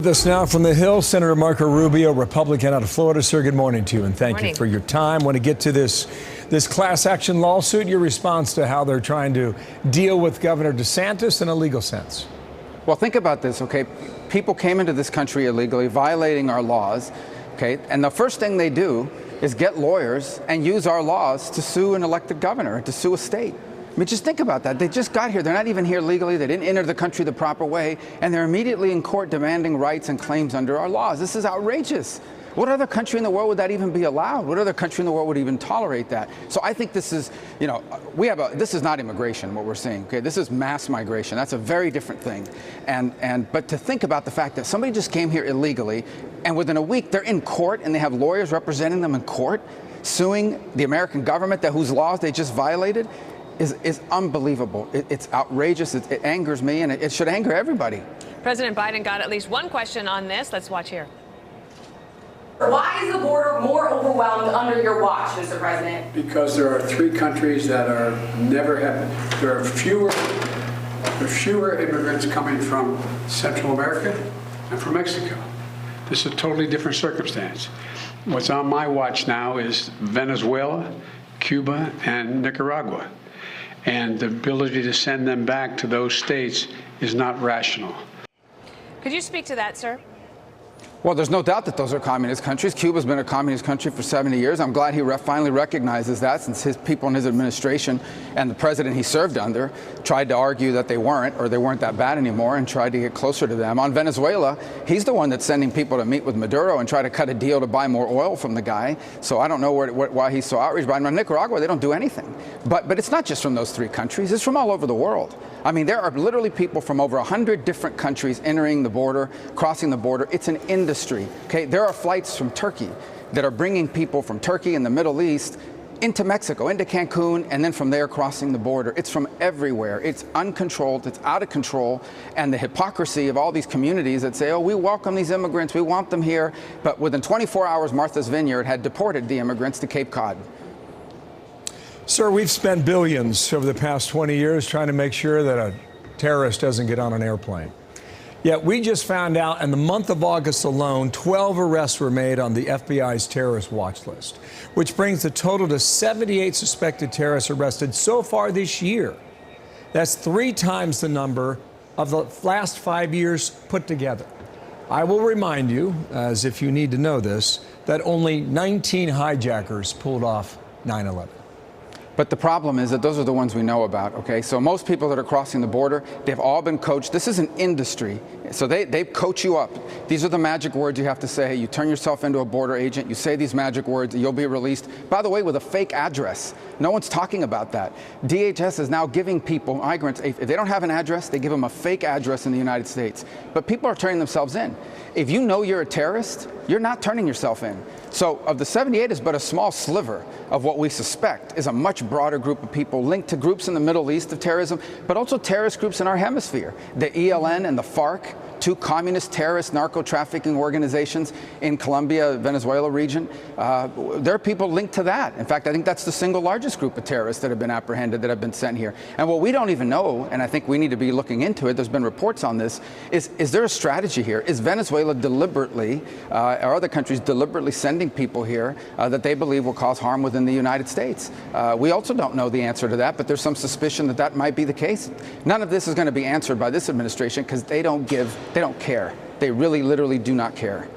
With us now from the Hill, Senator Marco Rubio, Republican out of Florida. Sir, good morning to you, and thank you for your time. I want to get to this class action lawsuit, your response to how they're trying to deal with Governor DeSantis in a legal sense. Well, think about this, okay? People came into this country illegally, violating our laws, okay? And the first thing they do is get lawyers and use our laws to sue an elected governor, to sue a state. I mean, just think about that. They just got here. They're not even here legally. They didn't enter the country the proper way, and they're immediately in court demanding rights and claims under our laws. This is outrageous. What other country in the world would that even be allowed? What other country in the world would even tolerate that? So I think this is, you know, this is not immigration, what we're seeing, okay? This is mass migration. That's a very different thing. But to think about the fact that somebody just came here illegally, and within a week they're in court and they have lawyers representing them in court, suing the American government whose laws they just violated, is unbelievable. It's outrageous. It angers me, and it should anger everybody. President Biden got at least one question on this. Let's watch here. Why is the border more overwhelmed under your watch, Mr. President? Because there are three countries that there are fewer immigrants coming from Central America and from Mexico. This is a totally different circumstance. What's on my watch now is Venezuela, Cuba, and Nicaragua. And the ability to send them back to those states is not rational. Could you speak to that, sir? Well, there's no doubt that those are communist countries. Cuba's been a communist country for 70 years. I'm glad he finally recognizes that, since his people in his administration and the president he served under tried to argue that they weren't, or they weren't that bad anymore, and tried to get closer to them. On Venezuela, he's the one that's sending people to meet with Maduro and try to cut a deal to buy more oil from the guy. So I don't know why he's so outraged by him. In Nicaragua, they don't do anything. But it's not just from those three countries. It's from all over the world. I mean, there are literally people from over 100 different countries entering the border, crossing the border. It's an industry, okay? There are flights from Turkey that are bringing people from Turkey and the Middle East into Mexico, into Cancun, and then from there crossing the border. It's from everywhere. It's uncontrolled. It's out of control. And the hypocrisy of all these communities that say, oh, we welcome these immigrants. We want them here. But within 24 hours, Martha's Vineyard had deported the immigrants to Cape Cod. Sir, we've spent billions over the past 20 years trying to make sure that a terrorist doesn't get on an airplane. Yet we just found out in the month of August alone, 12 arrests were made on the FBI's terrorist watch list, which brings the total to 78 suspected terrorists arrested so far this year. That's 3 times the number of the last 5 years put together. I will remind you, as if you need to know this, that only 19 hijackers pulled off 9/11. But the problem is that those are the ones we know about, okay? So most people that are crossing the border, they've all been coached. This is an industry. So they coach you up. These are the magic words you have to say. You turn yourself into a border agent. You say these magic words, you'll be released. By the way, with a fake address. No one's talking about that. DHS is now giving people, migrants, if they don't have an address, they give them a fake address in the United States. But people are turning themselves in. If you know you're a terrorist, you're not turning yourself in. So of the 78 is but a small sliver of what we suspect is a much broader group of people linked to groups in the Middle East of terrorism, but also terrorist groups in our hemisphere. The ELN and the FARC, 2 communist terrorist narco-trafficking organizations in Colombia, Venezuela region. There are people linked to that. In fact, I think that's the single largest group of terrorists that have been apprehended, that have been sent here. And what we don't even know, and I think we need to be looking into it, there's been reports on this, is there a strategy here? Is Venezuela deliberately, or other countries deliberately sending people here that they believe will cause harm within the United States? We also don't know the answer to that, but there's some suspicion that that might be the case. None of this is going to be answered by this administration, because they don't care. They really, literally do not care.